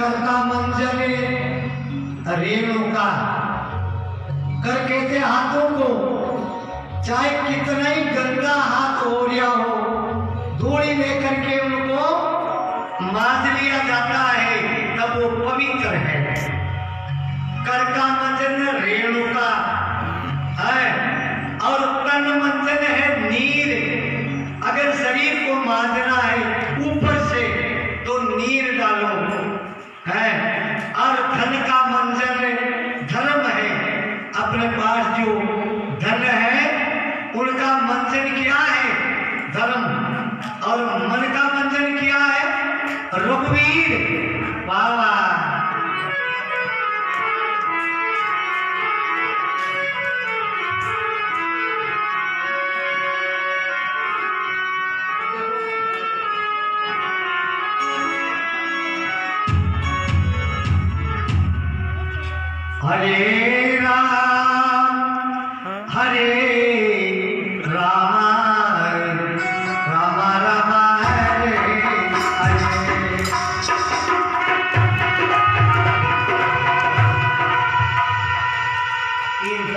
करता मंजले रेणुका करके थे हाथों को, चाहे कितना ही गंदा हाथ हो रहा हो, धूड़ी लेकर के उनको मांज लिया जाता है, तब वो पवित्र है। कर का मंजन रेणुका है और तन मंजन है नीर। अगर शरीर को मांजना है ऊपर से तो नीर डालो है। और धन का मंजन धर्म है, अपने पास जो धन है उनका मंजन क्या है? धर्म। और मन का मंजन क्या है? रघुवीर। वाह हरे राम राम राम हरे हरे। तीन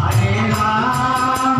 हरे राम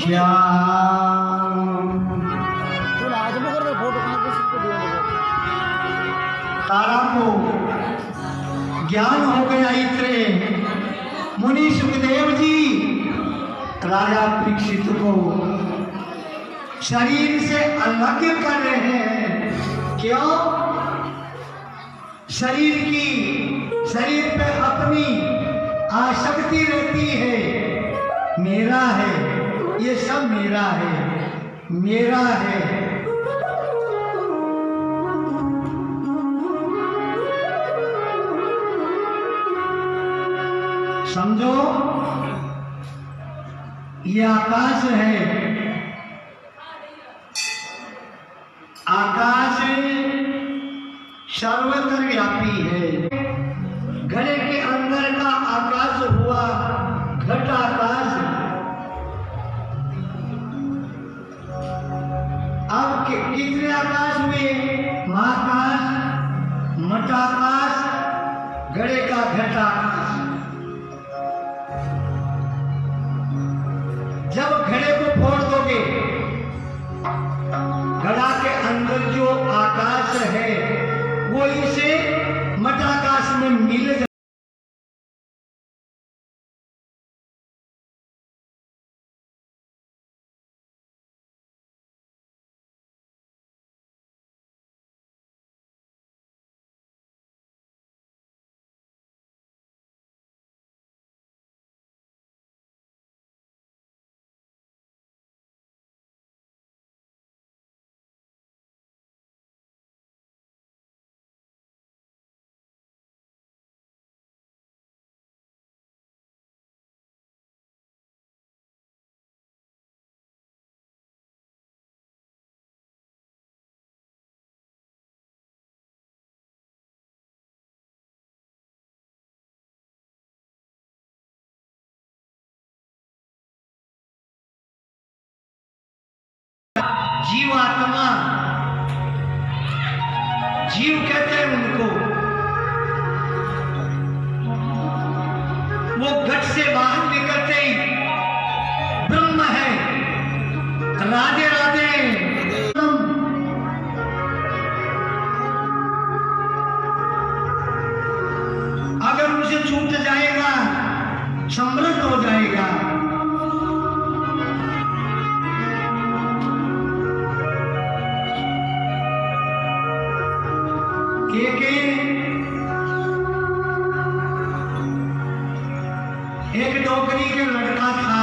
श्याम। तारा को ज्ञान हो गया इतने मुनि सुखदेव जी राजा परीक्षित को शरीर से अलग कर रहे हैं। क्यों? शरीर पे अपनी आसक्ति रहती है। मेरा है, ये सब मेरा है, मेरा है। समझो, ये आकाश है। आकाश सर्वत्र व्यापी है। घड़े के अंदर का आकाश हुआ घट आकाश। अब कितने आकाश हुए? महाकाश, मठाकाश, घड़े का घट आकाश। जब घड़े को फोड़ दोगे, घड़ा के अंदर जो आकाश है वो इसे मठाकाश में मिल जाए। जीवात्मा, जीव कहते हैं उनको। वो घट से बाहर निकलते ही ब्रह्म है। राधे राधे। अगर उसे छूट जाएगा समृद्ध हो जाएगा। एक डोकरी के लड़का था,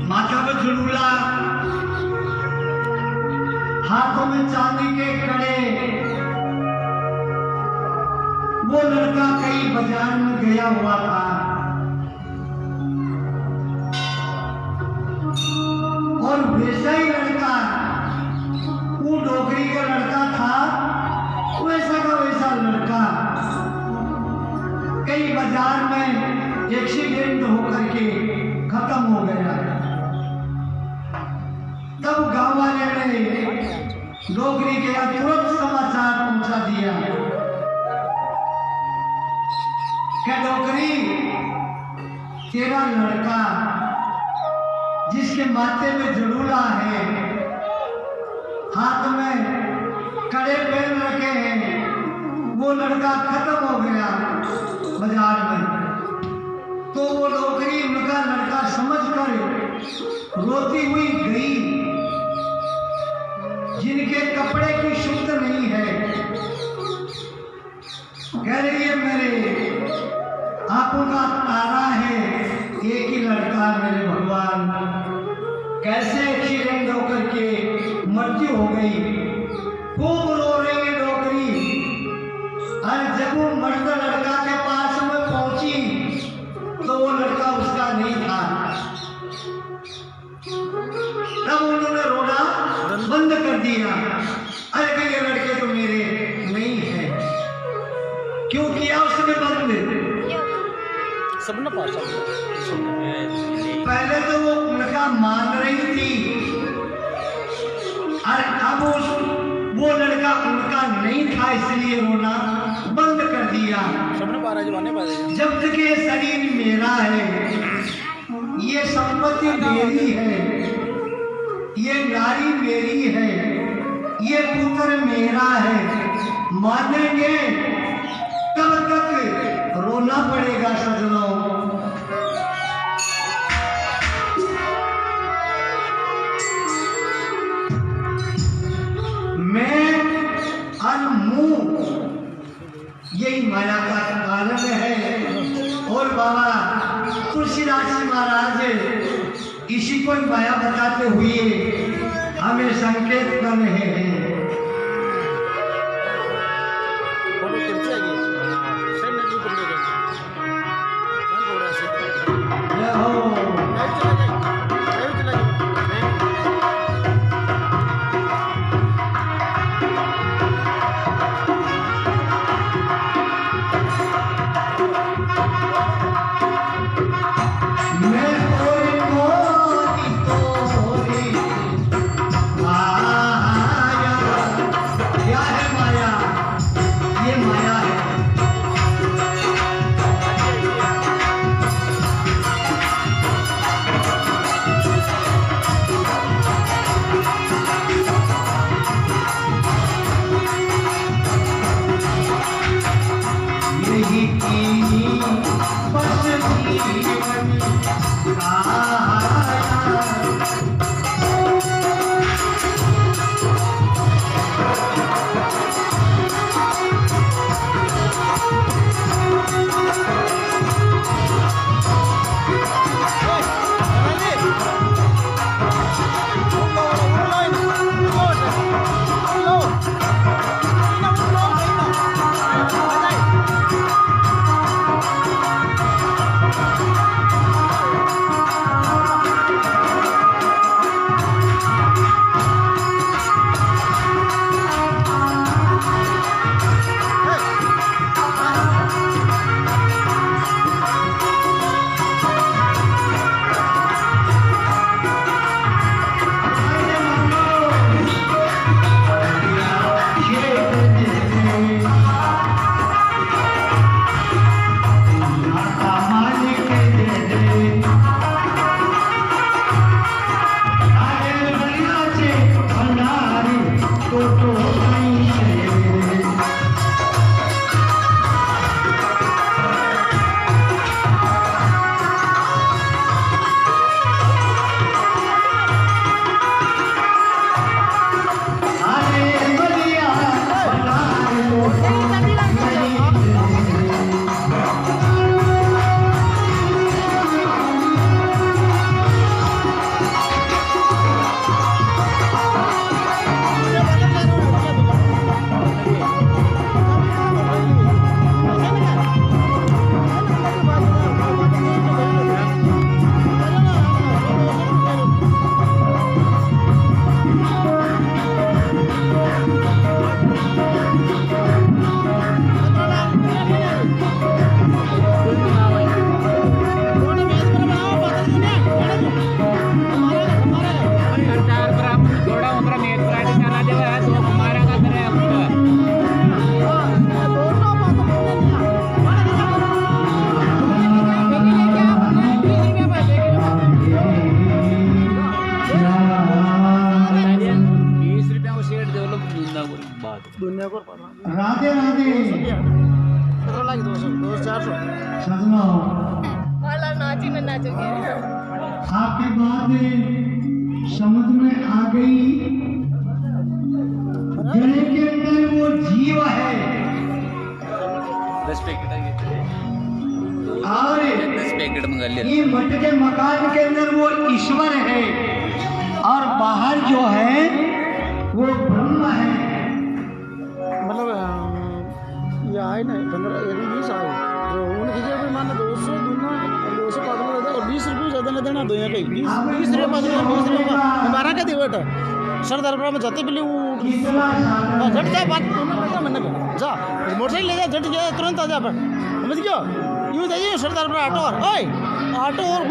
माथा पर झुलूला, हाथों में चांदी के कड़े। वो लड़का कई बाजार में गया हुआ था और वैसा ही लड़का, वो डोकरी का लड़का था, वैसा का वैसा लड़का कई बाजार में एक्सीडेंट होकर के खत्म हो गया। तब गांव वाले ने डोकरी के तुरंत समाचार पहुंचा दिया कि डोकरी, तेरा लड़का जिसके माथे में जड़ूला है, हाथ में कड़े पहन रखे हैं, वो लड़का खत्म हो गया बाजार में। तो वो डोकरी उनका लड़का समझकर रोती हुई गई। जिनके कपड़े की शुद्ध नहीं है, कह रही है मेरे आंखों का तारा है, एक ही लड़का मेरे भगवान, कैसे एक्सीडेंट होकर के मृत्यु हो गई। खूब रो रही है डोकरी। और जब वो मर्द लड़का के पास में पहुंची तो वो लड़का उसका नहीं था। तब उन्होंने रोना बंद कर दिया। अरे ये लड़के तो मेरे नहीं है। क्यों किया उसने बंद? पहले तो वो उनका मान रही थी और अब वो लड़का उनका नहीं था, इसलिए रोना बंद कर दिया। जब तक ये शरीर मेरा है, ये संपत्ति मेरी है, ये नारी मेरी है, ये पुत्र मेरा है, मानेंगे तब तक रोना पड़ेगा सजनों। मैं और मुंह यही माया का कारण है। और बाबा तुलसीदास जी महाराज इसी को माया बताते हुए हमें संकेत कर रहे हैं। राधे राधे सजनों, आपकी बात समझ में आ गई। दिल के अंदर वो जीव है और ये मटके मकान के अंदर वो ईश्वर है और बाहर जो है वो ब्रह्म है। मतलब ये आए ना 15-20 आए तो उनकी जब माने 200 दूना 200 पागल रहता और 20 रुपये ज़्यादा नहीं देना दो यहाँ कहीं 20 रुपये पागल 20 रुपये हमारा क्या देवट सर दरबार में जाते पहले वो झट जा बात मैंने जा मोटरसाइकिल ले जा झट जा तुरंत आ जा पर समझ गयो यूँ जाइए सर दरबार ऑटो और ओए ऑटो और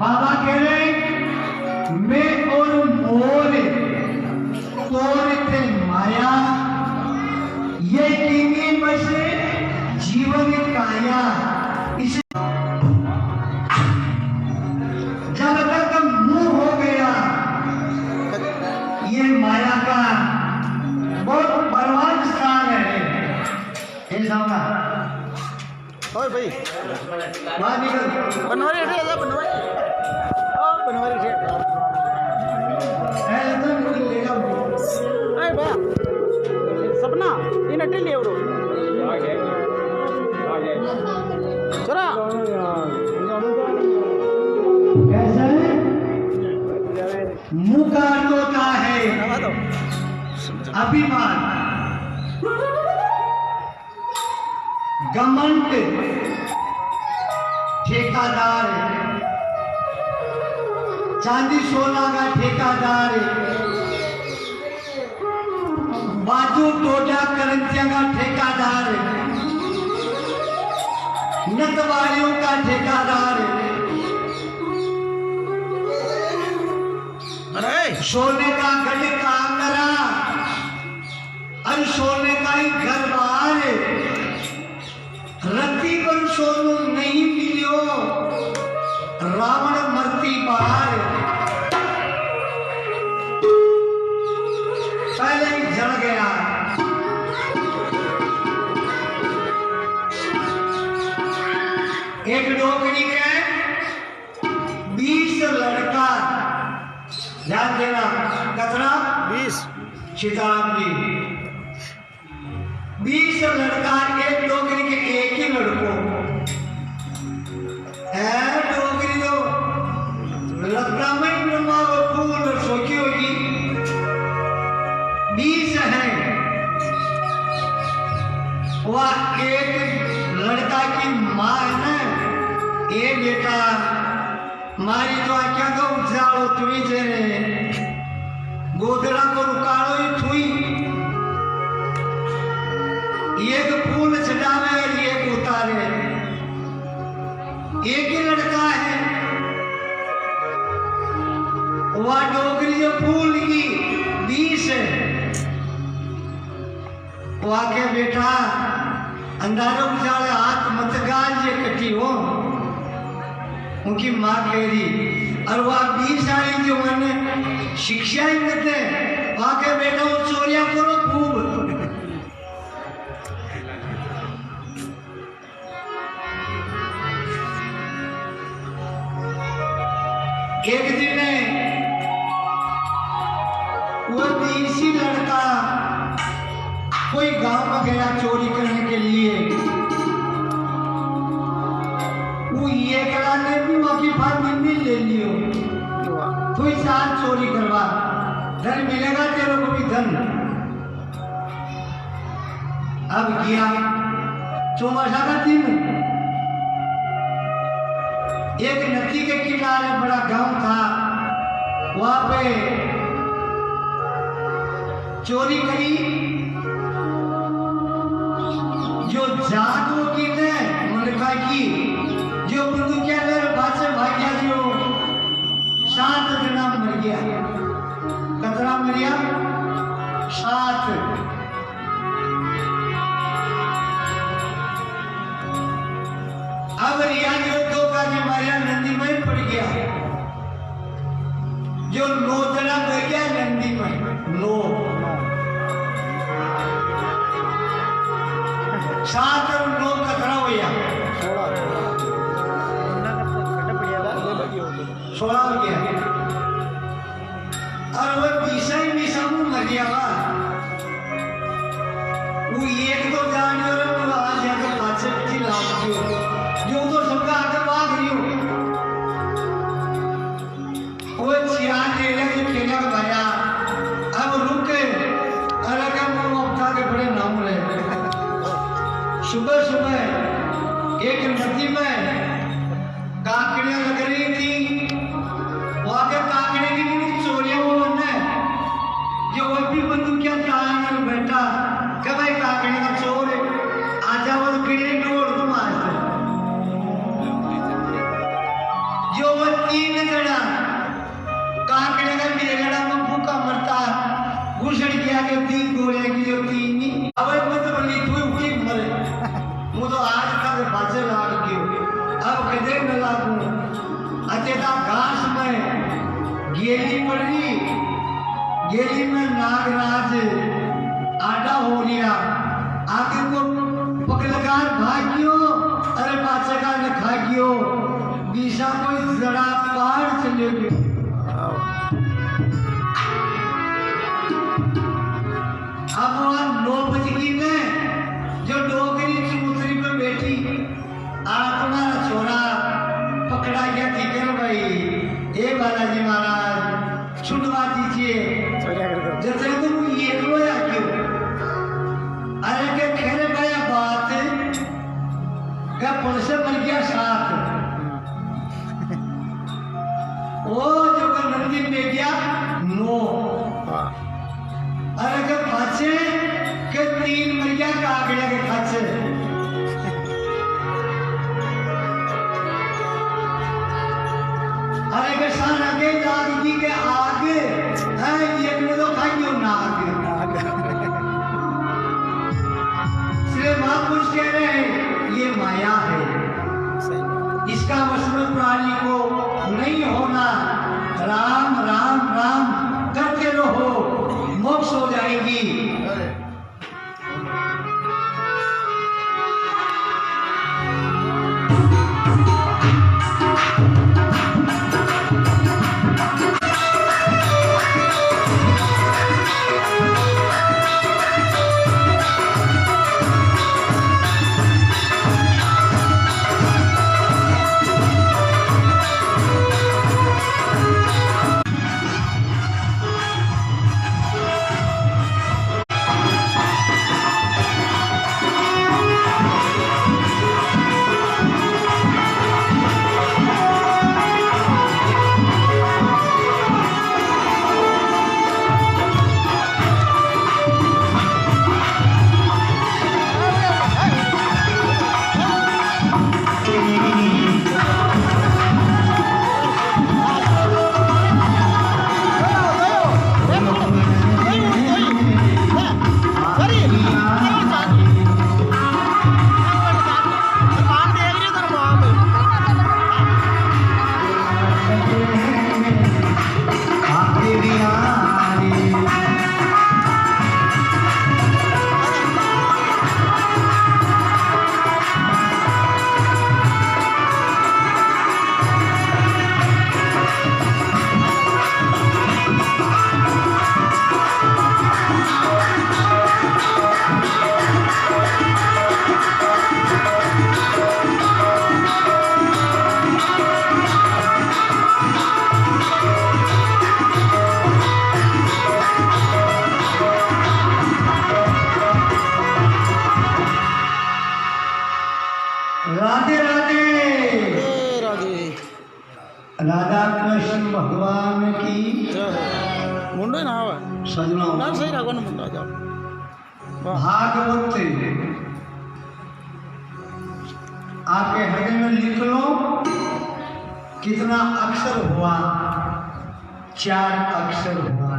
बाबा कह रहे मैं और मोर तोड़ थे माया ये माया का बहुत बलवान स्थान है। ऐसा होगा ओए भाई बाहर निकल। बनवारी उठे जा बनवारी ओ बनवारी उठे है तो निकल लेगा ए भैया सपना इन अट्टे ले ब्रो चला कैसा है? मुंह का अर्थ होता है नवा दो अभिमान, घमंड, ठेकादार, चांदी सोना का ठेकादार, बाजू टोडा करंसिया का ठेकादार, नतवारियों का ठेकादार, अरे सोने का गढ़ का करा और सोने का ही घर बाहर, रत्ती पर सोनू नहीं मिलियो, रावण मरती बाहर। पहले ही जल गया। एक डोकरी के 20 लड़का, ध्यान देना कतना 20 सीताराम जी, 20 लड़का एक डोकरी के एक ही लड़को है। डोकरी तो लगता में मारो फूल सोखी होगी। 20 है, वह एक लड़का की माँ है ना, ये बेटा मारी तो क्या को उजाड़ो तुई जे गोदड़ा को रुकाड़ो ही थुई, एक फूल चढ़ावे और एक उतारे। एक ही लड़का है, वह डोकरी जो फूल की 20 है। वह के बेटा अंधारे उजाड़े हाथ मत गाल जे कटी हो, उनकी माँ कह रही। और वह 20 साली जो मन शिक्षा ही देते, वहाँ के बेटा वो चोरिया करो खूब। एक दिन वो 20 लड़का कोई गांव में गया चोरी करने के लिए। वो एकला ने भी वकी फांदी ले लियो, कोई साथ चोरी करवा, धन मिलेगा तेरे को भी धन। अब गया चौमासा का दिन, एक नदी के किनारे बड़ा गांव था, वहां पे चोरी करी। जो जादू की ने मुल्का की जो बंदूकिया ले बादशाह भाग्या जो 7 जना मर गया। कतरा मरिया 7। अब रिया जो 2 का जो मारिया नंदी में पड़ गया, जो 9 जना मर गया नंदी में। 9 7 और 9 कतरा हो गया 16 हो गया। और वो 20 में मर गया वा। वो एक तो जानवर आज जाके पाछे की लाभ जो तो सबका आकर भाग रही हो। वो चिराग ले के केला का भाया, अब रुक अरे का मुंह अपना के बड़े नाम ले। सुबह सुबह एक नदी में काकड़ियां लग रही थी, वहां के काकड़े की चोरियां वो बनना है जो वो भी बंदूकियां चलाने बैठा कि भाई काकड़े का चोर है, आजा वो कीड़े डोर तुम आज जो वो 3 जना काकड़े का मेगड़ा में भूखा मरता, घुसड़ गया के 3 गोले की जो 3 नहीं अब मत बनी तू उठी मरे। मुझे तो आज का बाजे लाग गयो, अब कदे न लागू। अचेता घास में गेली पड़ रही, गेली में नागराज आटा हो लिया आगे को पकड़कार भाग्यो अरे पाचका ने खाग्यो बीसा कोई जरा पार चले गयो अब वहां 9 बजगी में जो डोगरी चूतरी पे बैठी आ तुम्हारा छोरा पकड़ा गया ठीक है भाई ए बालाजी महाराज छुड़वा दीजिए जैसे तुम ये रोया क्यों अरे के खेरे गया बात क्या पुलिस बन गया साथ वो जो कर मंदिर में गया नो अरे के पाछे के 3 मरिया का आगड़े के खाचे अरे के सान आगे दादी के आगे है ये के तो खाइयो ना आगे श्री महापुरुष कह रहे हैं ये माया है इसका वश प्राणी को नहीं होना राम राम राम करते रहो मोक्ष हो जाएगी राधे राधे राधा कृष्ण भगवान की मुंडो ना आवे सजना ना सही रागो ना मुंडा जाओ भागवत आपके हृदय में लिख लो कितना अक्षर हुआ 4 अक्षर हुआ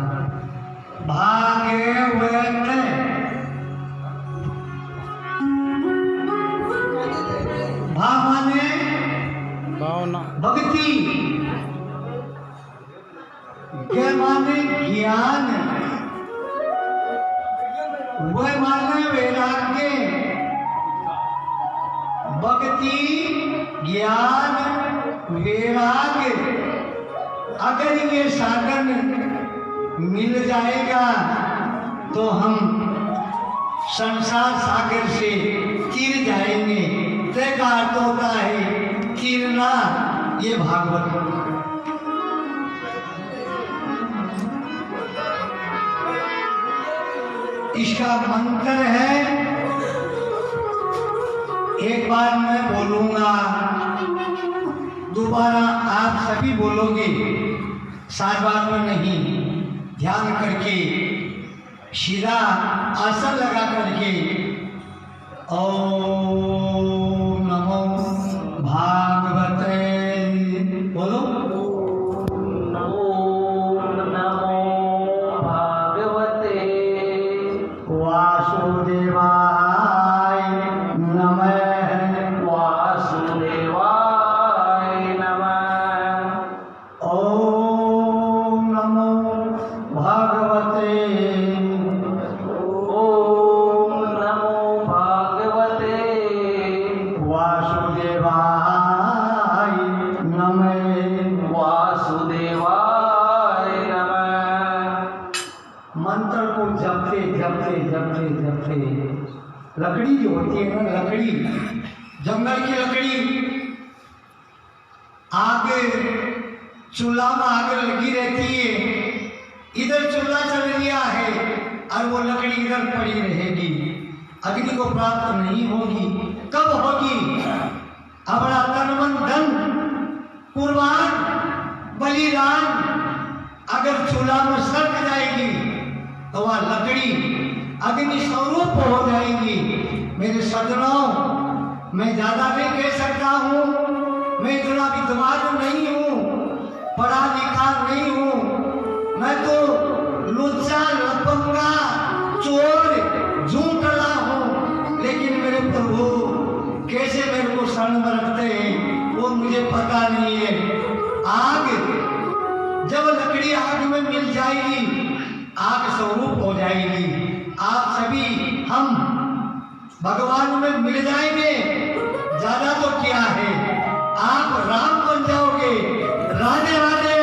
भागवत भा माने भावना भक्ति के माने ज्ञान वह माने वैराग्य भक्ति ज्ञान वैराग्य अगर ये साधन मिल जाएगा तो हम संसार सागर से तीर जाएंगे का अर्थ होता है तीरना ये भागवत इसका मंत्र है एक बार मैं बोलूंगा दोबारा आप सभी बोलोगे साथ बार में नहीं ध्यान करके सीधा आसन लगा करके ओम नमो भागवते बोलो ओम नमो भागवते वासुदेवाय नमः वासुदेवाय नमः ओम नमो भागवते मंत्र को जपते जपते जपते जपते लकड़ी जो होती है ना, लकड़ी, जंगल की लकड़ी आग, चूल्हा में आग लगी रहती है, इधर चूल्हा चल गया है और वो लकड़ी इधर पड़ी रहेगी, अग्नि को प्राप्त नहीं होगी। कब होगी? अपना तन मन धन कुर्बान बलिदान अगर चूल्हा में सड़ जाएगी तो वह लकड़ी अग्नि स्वरूप हो जाएगी। मेरे सज्जनों, मैं ज्यादा नहीं कह सकता हूँ, मैं इतना विद्वान नहीं हूँ, पढ़ा लिखा नहीं हूँ, मैं तो लुच्चा लफंगा चोर झूठला हूँ, लेकिन मेरे प्रभु कैसे मेरे को शरण में रखते हैं वो मुझे पता नहीं है। आग, जब लकड़ी आग में मिल जाएगी, आग स्वरूप हो जाएगी। आप सभी हम भगवान में मिल जाएंगे, ज्यादा तो क्या है, आप राम बन जाओगे। राधे राधे।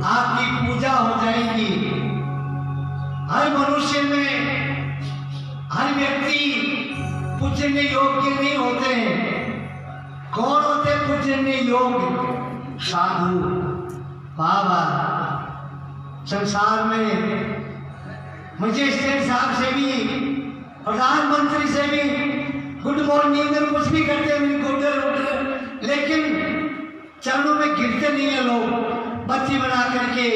आपकी पूजा हो जाएगी। हर मनुष्य में हर व्यक्ति पूजने योग्य नहीं होते। कौन होते पूजने योग्य? साधु, बाबा। संसार में मजिस्ट्रेट साहब से भी, प्रधानमंत्री से भी गुड मॉर्निंग कुछ भी करते हैं, गुड, लेकिन चरणों में गिरते नहीं है लोग। बत्ती बना करके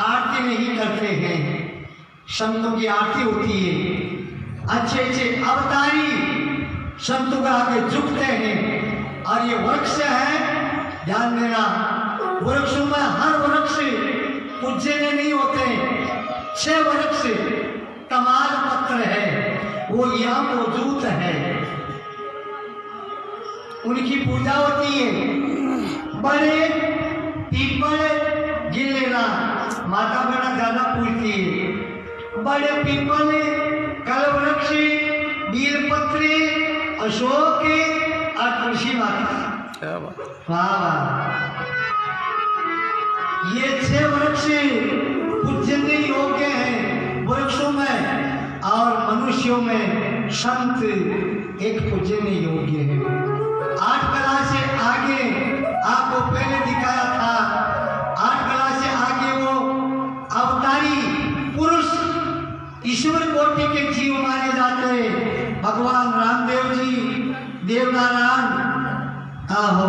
आरती नहीं करते हैं। संतों की आरती होती है, अच्छे अच्छे अवतारी संतों का आगे झुकते हैं। और ये वृक्ष है, ध्यान देना, वृक्षों में हर वृक्ष पूजने नहीं होते। 6 वृक्ष तमाल पत्र है, वो यहाँ मौजूद है, उनकी पूजा होती है। बड़े पीपल गिन लेना, माता बड़ा ज्यादा पूजती है। बड़े पीपल, कलवृक्ष, बीलपत्र, अशोक और तुलसी माता। वाह वाह, ये 6 वृक्ष पूजने योग्य हैं वृक्षों में, और मनुष्यों में संत एक पूजने योग्य है। 8 कला से आगे आपको पहले दिखाया था, 8 कला से आगे वो अवतारी पुरुष ईश्वर कोटि के जीव माने जाते हैं। भगवान रामदेव जी, देवनारायण, आहो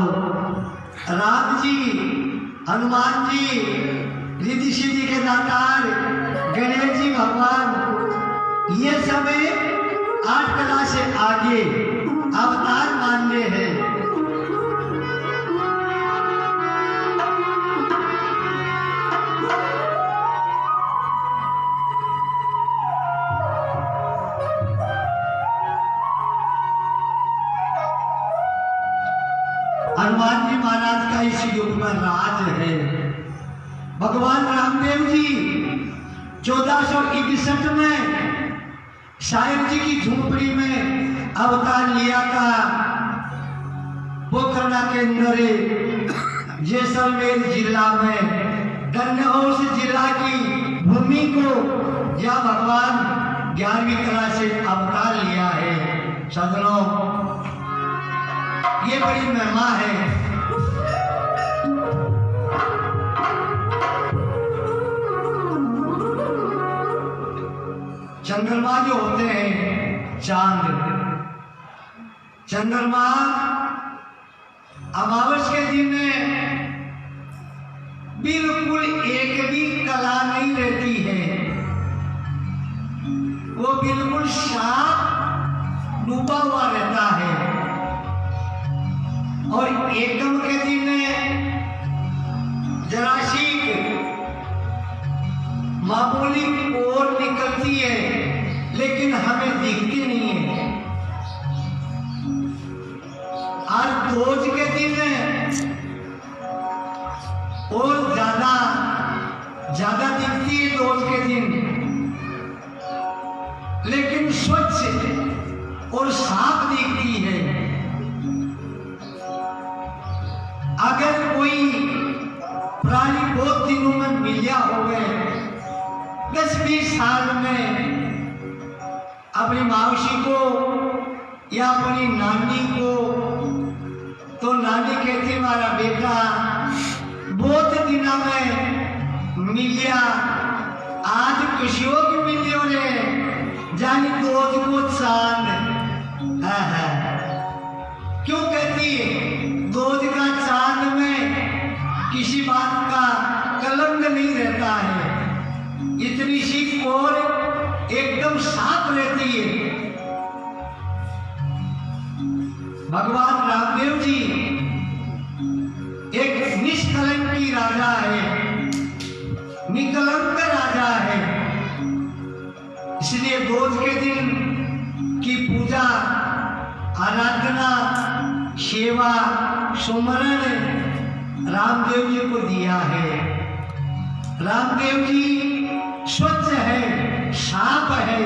राम जी, हनुमान जी, रिद्धि सिद्धि के दातार, गणेश जी भगवान, ये सब 8 कला से आगे अवतार मानने हैं। हनुमान जी महाराज का इस युग में राज है। भगवान रामदेव जी 1461 में शायद जी की झोपड़ी में अवतार लिया था। पोखरणा के अंदर जैसलमेर जिला में गन्नौर जिला की भूमि को जहाँ भगवान 11वीं कला से अवतार लिया है। सज्जनों, ये बड़ी महिमा है। चंद्रमा जो होते हैं, चांद, चंद्रमा अमावस के दिन बिल्कुल एक भी कला नहीं रहती है, वो बिल्कुल साफ डूबा हुआ रहता है। और एकम के दिन जराशीक मामूली ओर निकलती है, लेकिन हमें दिखती नहीं है। और दोज के दिन और ज्यादा दिखती है दोज के दिन, लेकिन स्वच्छ और साफ दिखती है। अगर कोई प्राणी बहुत दिनों में मिलिया हो गए 10-20 साल में अपनी मौसी को या अपनी नानी को, तो नानी कहती मारा बेटा बहुत दिन में मिलिया, आज खुशियों की मिलियो ने जानी दोज को चांद है। क्यों कहती है दोज का चांद में किसी बात का कलंक नहीं रहता है, इतनी सी कोर एकदम साफ रहती है। भगवान रामदेव जी एक निष्कलंकी राजा है, निकलंक राजा है, इसलिए दोज के दिन की पूजा आराधना सेवा सुमरण रामदेव जी को दिया है। रामदेव जी स्वच्छ है, साफ है,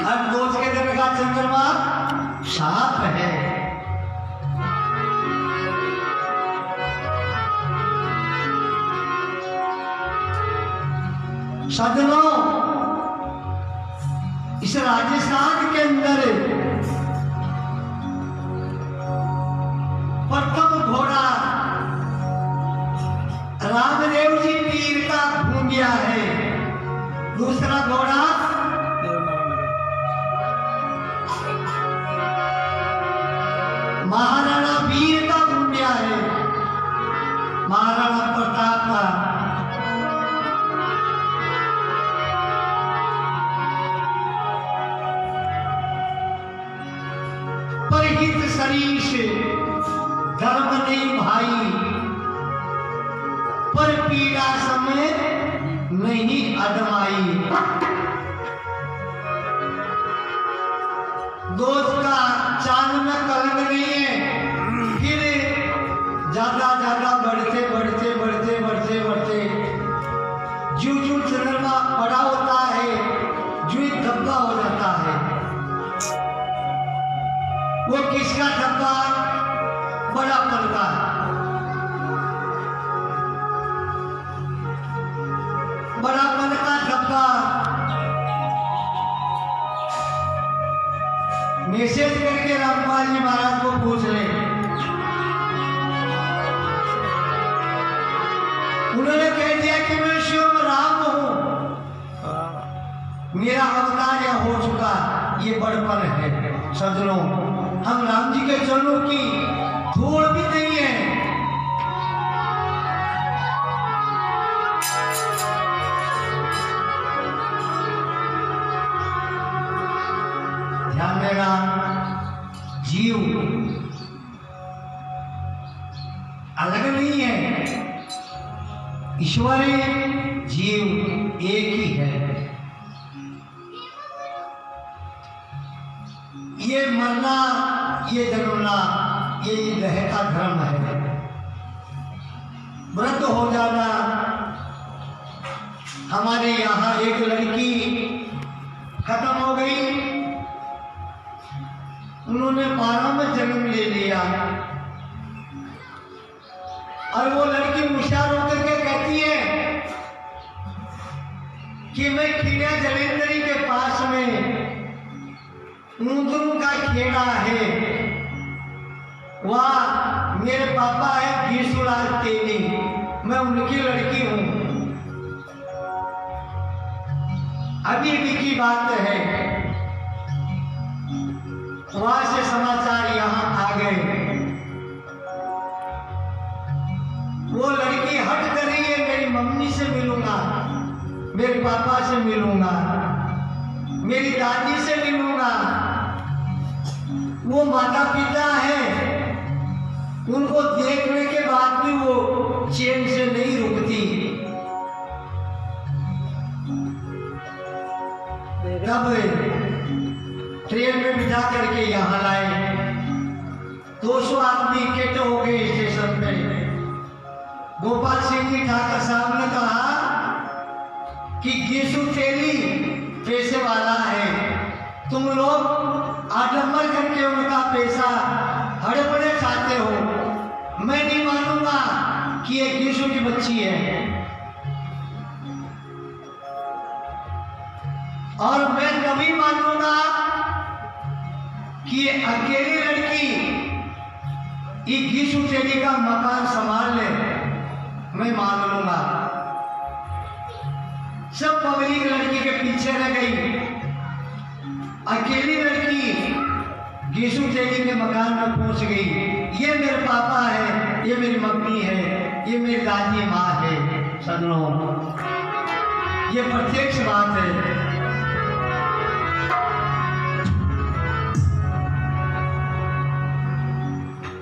और दोज के दिन का चंद्रमा साफ है। सज्जनों, इस राजस्थान के अंदर प्रथम घोड़ा रामदेव जी तीर का भूमिया है, दूसरा घोड़ा महाराणा वीर का भूमिया है, महाराणा प्रताप का। परहित सरीश धर्म नहीं भाई, पर पीड़ा समय नहीं अदमाई। दोष का चांद में कलंक नहीं है, फिर ज्यादा बढ़ते बढ़ते बढ़ते बढ़ते बढ़ते जू चंद्रमा बड़ा होता है, जू धब्बा हो जाता है। वो किसका धब्बा? बड़ा पल का। बड़ा पल का धब्बा मैसेज करके रामपाल जी महाराज को पूछ ले। उन्होंने कह दिया कि मैं स्वयं राम हूं, मेरा अवतार यह हो चुका, ये बड़पन है। सज्जनों, हम राम जी के चरणों की धूल भी नहीं है। ध्यान देना, जीव अलग नहीं है, ईश्वर जीव एक ही है। ये मरना, ये जन्मना, ये ग्रह का धर्म है। व्रत हो जाना। हमारे यहाँ एक लड़की खत्म हो गई, उन्होंने 12 में जन्म ले लिया, और वो लड़की मुशार होकर के कहती है कि मैं खीड़ा जलेंद्री के पास में ऊंदरू का खेड़ा है, वहां मेरे पापा है घीसुलाल तेली, मैं उनकी लड़की हूं। अभी की बात है, वहां से समाचार यहां आ गए। वो लड़की हट कर रही है, मेरी मम्मी से मिलूंगा, मेरे पापा से मिलूंगा, मेरी दादी से मिलूंगा। वो माता पिता है, उनको देखने के बाद भी वो चैन से नहीं रुकती। तब ट्रेन में बिठा करके यहाँ लाए। 200 आदमी इकट्ठे हो गए स्टेशन पे। गोपाल सिंह जी ठाकर साहब ने कहा कि घीसू तेली पैसे वाला है, तुम लोग आडंबर करके उनका पैसा हड़बड़े खाते हो, मैं नहीं मानूंगा कि ये यीशु की बच्ची है, और मैं कभी मानूंगा कि ये अकेली लड़की ये यीशु चेली का मकान संभाल ले, मैं मान लूंगा। सब पब्लिक लड़की के पीछे रह गई, अकेली लड़की यीशु चेली के मकान में पहुंच गई। ये मेरे पापा है, ये मेरी मम्मी है, ये मेरी दादी माँ है। सजनों, ये प्रत्यक्ष बात है।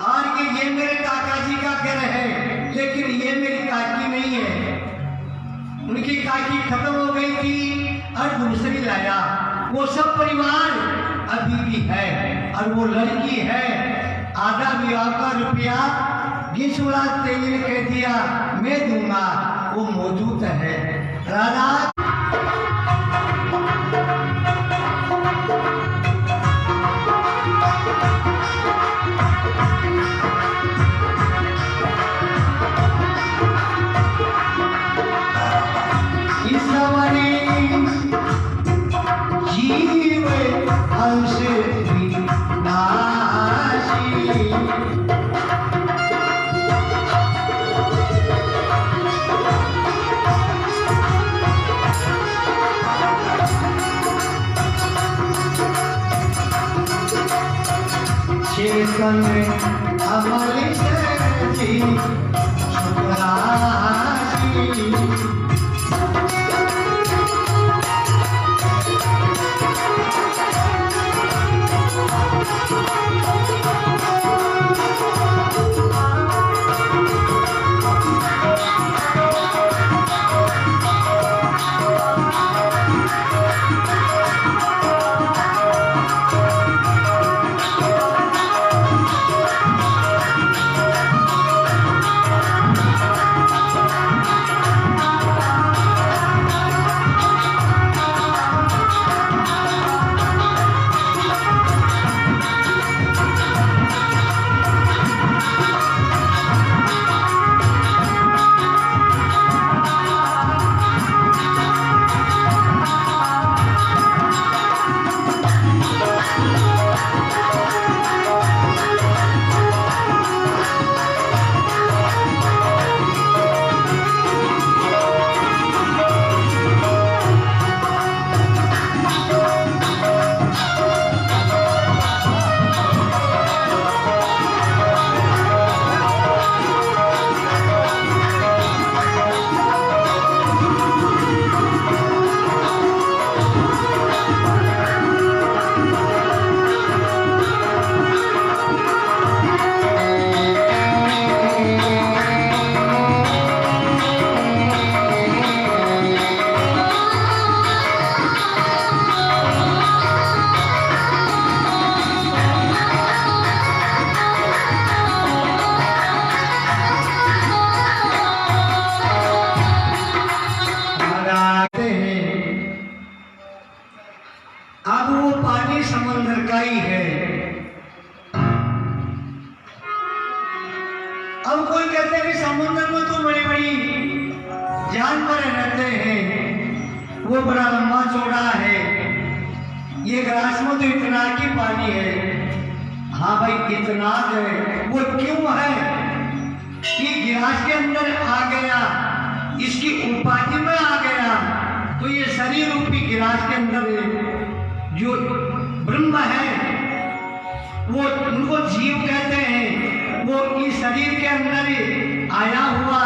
और ये मेरे काका जी का घर है, लेकिन ये मेरी काकी नहीं है। उनकी काकी खत्म हो गई थी और दूसरी लाया। वो सब परिवार अभी भी है, और वो लड़की है। आधा विवाह का रुपया यीशुराज तेली ने कह दिया मैं दूंगा, वो मौजूद है। राधा जीव हंस नाशी, चेतन अमल जी शुक्राशी। अब वो पानी समंदर का ही है। अब कोई कहते हैं कि समुद्र में तो बड़ी बड़ी जानवर रहते हैं, वो बड़ा लंबा चौड़ा है, ये ग्लास में तो इतना की पानी है। हाँ भाई, इतना है। वो क्यों है कि गिलास के अंदर आ गया, इसकी उपाधि में आ गया, तो ये शरीर रूपी गिलास के अंदर जो ब्रह्म है, वो उनको जीव कहते हैं, वो इस शरीर के अंदर आया हुआ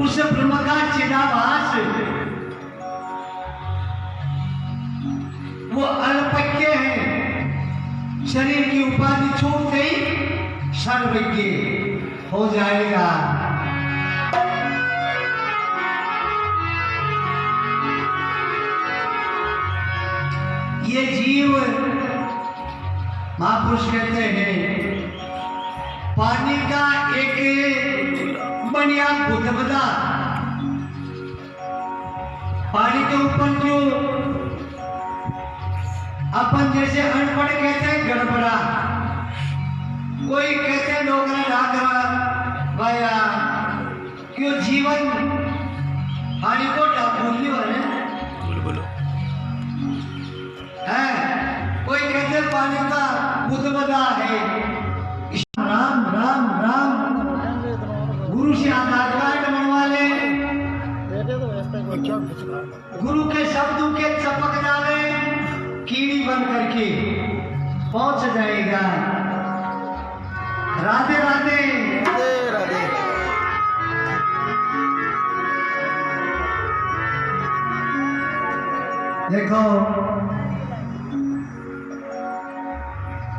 उस ब्रह्म का चिदाभास, वो अल्पज्ञ है। शरीर की उपाधि छोड़ते ही सर्वज्ञ हो जाएगा। ये जीव महापुरुष कहते हैं पानी का एक बढ़िया बुदबुदा, पानी के ऊपर जो अपन जैसे अनपढ़ कहते हैं गड़बड़ा, कोई कहते हैं डोगरा डागरा, भाया क्यों जीवन पानी को डाकूलियो है बोलो है कोई कहते पानी का बुदबदा है राम राम राम गुरु से आधार कार्ड बनवा ले गुरु के शब्दों के चपक डाले कीड़ी बन करके पहुंच जाएगा राधे राधे राधे देखो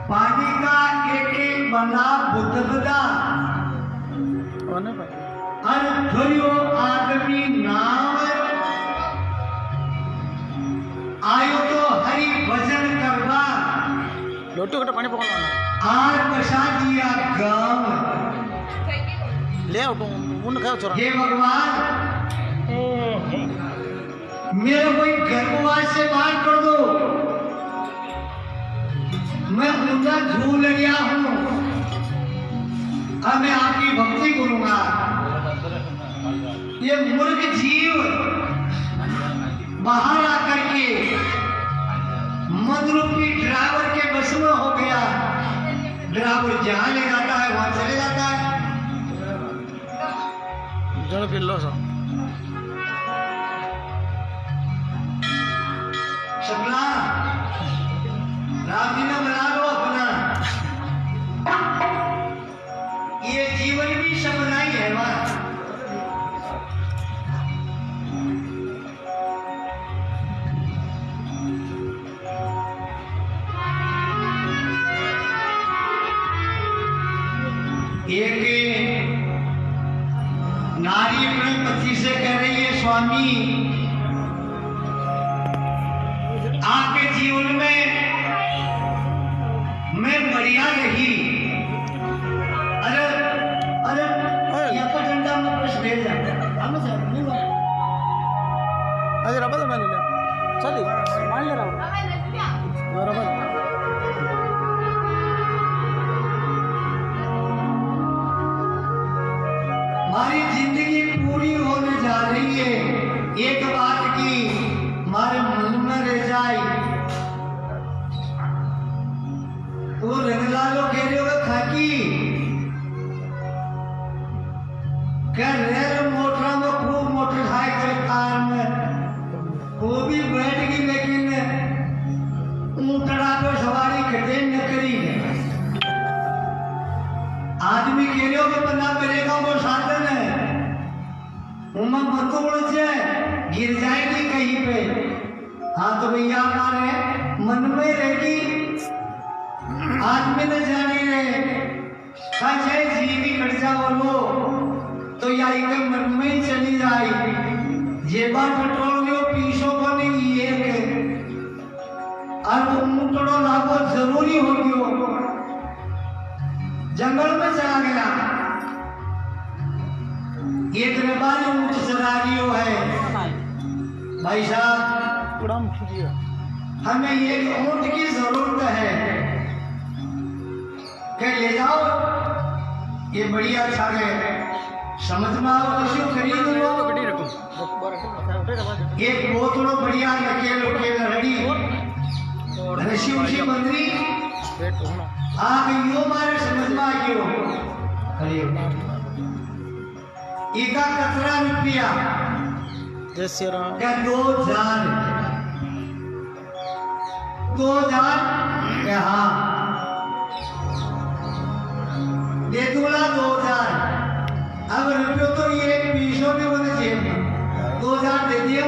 पानी का एक एक बना बुदबदा अन थोड़ियो आदमी नाम आयो तो हरि भजन करवा लोटू कटा पानी पकड़ना आर बसा दिया गांव ले आओ तुम मुन खाओ छोरा हे भगवान मेरे कोई गर्भवास से बाहर कर दो मैं उनका झूल गया हूं अब मैं आपकी भक्ति करूंगा ये मूर्ख जीव बाहर आकर के मदरूपी ड्राइवर के बस में हो गया ड्राइवर जहां ले जाता है वहां चले जाता है जड़ किलो सा सपना राम जी ने बना लो अपना ये जीवन भी सपना ही है वहां एक नारी अपने पति से कह रही है स्वामी आपके जीवन में मैं बढ़िया रही अरे अरे यहाँ पर डंडा में कुछ दे जाए अरे रबा तो मैंने लिया चल मान ले रहा रबा हमारी जिंदगी पूरी होने जा रही है एक बात की हमारे मन में रह जाए वो रंगलालो कह रहे हो खाकी क्या रेल मोटर में खूब मोटरसाइकिल कार में वो भी बैठ गई लेकिन ऊंटड़ा पे सवारी कटे न करी आदमी कह रहे हो कि बंदा मिलेगा वो साधन है उमा मत उड़ जाए गिर जाएगी कहीं पे हाँ तो भैया हमारे मन में रहेगी आदमी न जाने रहे चाहे जी भी कट जाओ लो तो या एक मन में ही चली जाए जेबा पेट्रोल में पीसो को नहीं एक और ऊंटड़ो लागो जरूरी हो गयो जंगल में चला गया एक रबारी ऊंट चला रही है भाई साहब उड़ाम खींचिए हमें ये ऊंट की जरूरत है क्या ले जाओ ये बढ़िया अच्छा है समझ में आओ तो क्यों खरीद लो एक बोतलो बढ़िया नकेल रेडी ऋषि उसी मंत्री आ गई मारे समझ में आ गयो इका कतरा रुपया जैसे राम क्या 2000 क्या हाँ दे दूंगा 2000 अब रुपये तो ये पीसों भी बोले जेब में 2000 दे दिए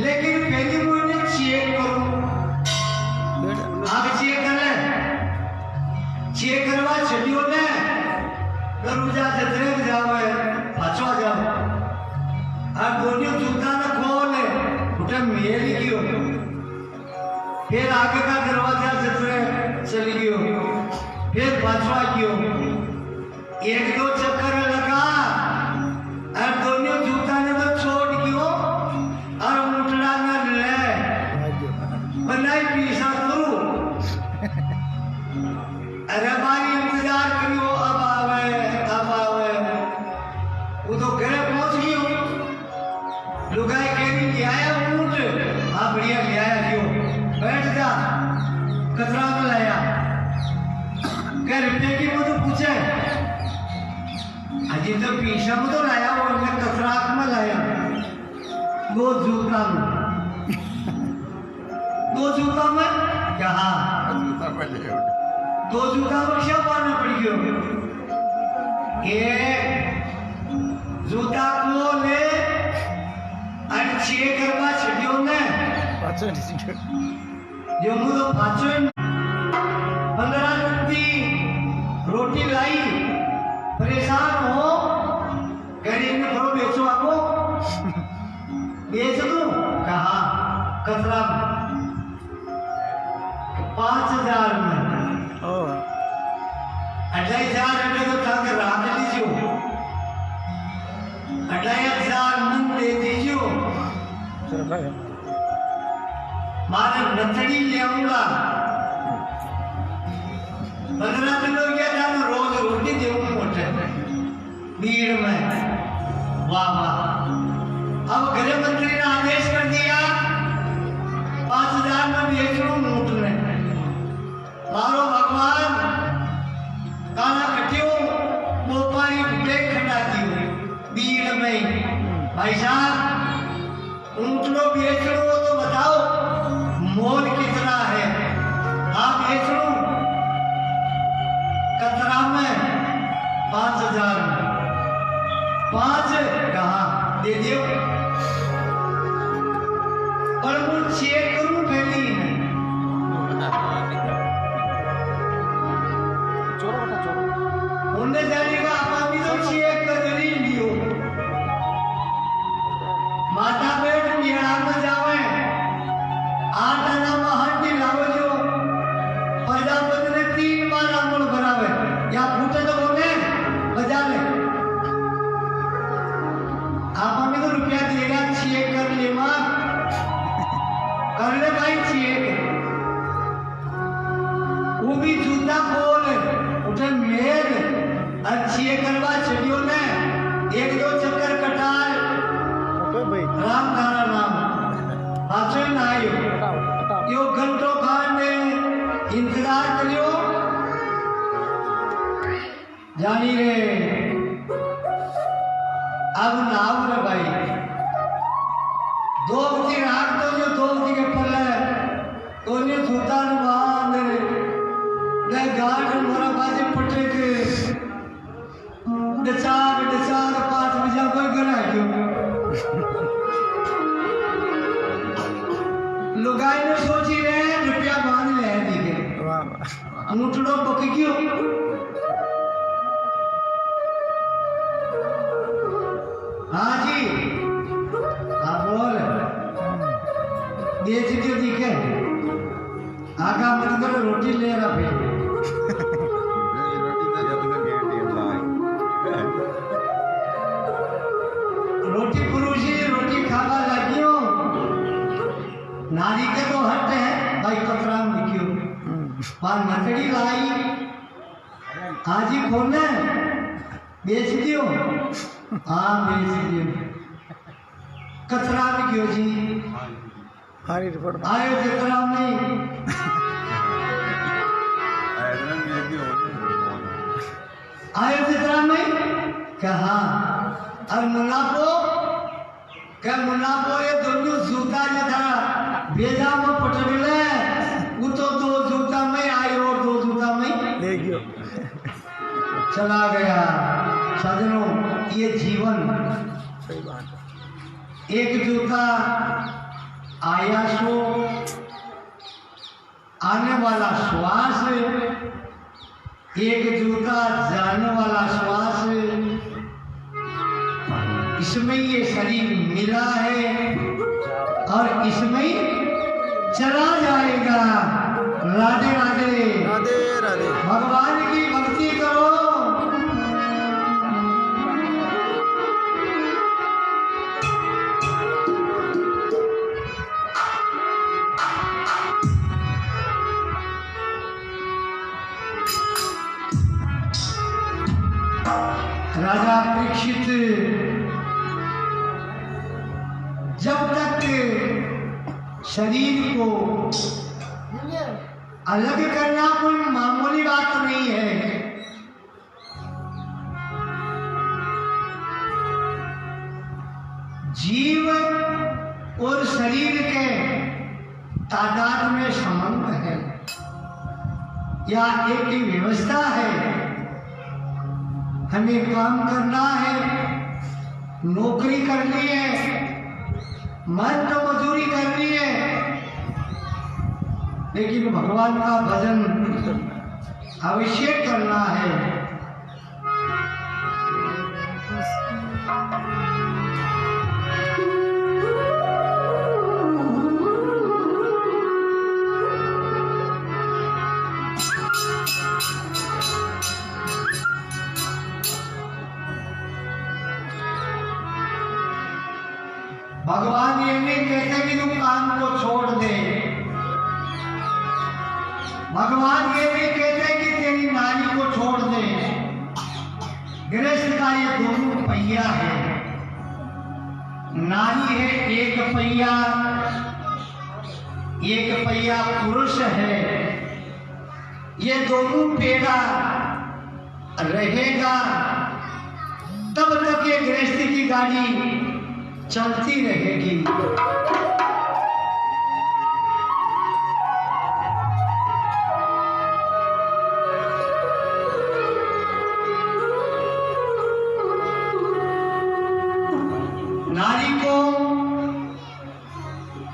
लेकिन पहले मुझे चेक करो आप चेक कर ले चेक करवा चलियो ने करूजा जतरे जावे पाछो जाओ अब दोनों जूता न खोले उठे मेरी क्यों फिर आगे का दरवाजा जतरे चली गयो फिर पाछवा क्यों एक दो चक्कर लगा और दोनों जूता ने तो छोड़ क्यों और मुठड़ा न ले बनाई पीसा करू अरे बारी इंतजार करियो अब अजी तो पीछम तो लाया वो मैं कसरात में लाया दो जूता में कहा दो जूता में क्या पाना पड़ गयो ये जूता को ले और छे करवा छड़ियो ने पाचो नहीं जो मुझे पाचो 15 दिन की रोटी लाई परेशान हो गरीब ने थोड़ा बेचो आपको बेच दो कहा कतरा 5000 में ओ 25,000 रुपये तो तक रात लीजियो 25,000 मन दे दीजियो चलो भाई मारे नथड़ी ले आऊंगा 15 दिन हो गया था मैं रोज रोटी देऊँ मोटे भीड़ में वाह वाह अब गृह मंत्री ने आदेश कर दिया 5,000 में बेचूं मूठ में मारो भगवान काना कटियो मोपारी ब्रेक खड़ा दियो भीड़ में भाई साहब ऊँट लो बेच लो तो बताओ मोल कितना है आप बेच लो कतरा में 5,000 में 5 कहा दे दियो पर वो चेक करूं पहले ही नहीं चोरो बेटा चोरो उन्हें जाने का आपा भी तो चेक कर ही लियो माता पेट मेड़ा में जावे 8 आना में हड्डी लावे जो प्रजापति ने 3 बार आंगुल भरावे या फूटे तो बोले बजा ले आपा भी तो रुपया देगा चेक कर ले मां कर ले भाई चेक वो भी जूता खोल उठे मेल अच्छी करवा छड़ियों ने 1-2 चक्कर कटाए ओके भाई राम धारा नाम पाछे ना आयो हटाओ हटाओ यो घंटो खान ने इंतजार करियो जानी रे अब नाव रे भाई 2 बजे रात तो जो 2 बजे के पल्ले तो ने जूता न बांध ने गार्ड मोरा बाजे पटे के दचार 5 बजे कोई गना क्यों लुगाई ने सोची रे रुपया बांध ले दी के वाह वाह अंगूठड़ो पक गयो हाँ जी हाँ बोल बेच दियो दिखे आगा मत करो रोटी ले रहा फिर रोटी पुरुषी रोटी खावा लगियो नारी के तो हट है भाई कतरा में लिखियो पान मटड़ी लाई हाजी खोलने बेच दियो हाँ बेच दियो कतरा में क्यों जी हमारी रिपोर्ट आयो कतरा में आयो कतरा में कहा और मुनाफो क्या मुनाफो ये दोनों जूता जथा भेजा में पटविले वो तो 2 जूता में आयो और 2 जूता में ले गयो चला गया सजनों ये जीवन सही बात है एक जूता आया सो आने वाला श्वास एक जूता जाने वाला श्वास इसमें ये शरीर मिला है और इसमें चला जाएगा राधे राधे राधे राधे भगवान की भक्ति करो राजा परीक्षित जब तक शरीर को अलग करना कोई मामूली बात नहीं है जीव और शरीर के तादाद में संबंध है या एक ही व्यवस्था है। हमें काम करना है, नौकरी करनी है, मन तो मजदूरी करनी है, लेकिन भगवान का भजन अवश्य करना है। भगवान ये नहीं कहते कि तुम काम को छोड़ दे। भगवान ये नहीं कहते कि तेरी नारी को छोड़ दे। गृहस्थ का ये दोनों पहिया है। नारी है एक पहिया, एक पहिया पुरुष है। ये दोनों पेड़ा रहेगा तब तक ये गृहस्थी की गाड़ी चलती रहेगी। नारी को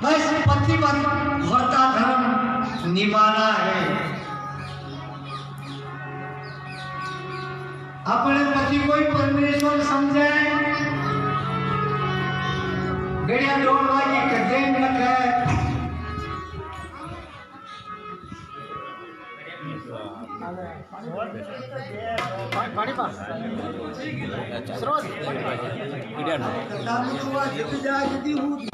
बस पतिव्रता धर्म निभाना है। अपने पति को ही परमेश्वर समझे। गड़िया दौड़वा की गड्ढे में लगा पानी पा सरोज जित जाती हूँ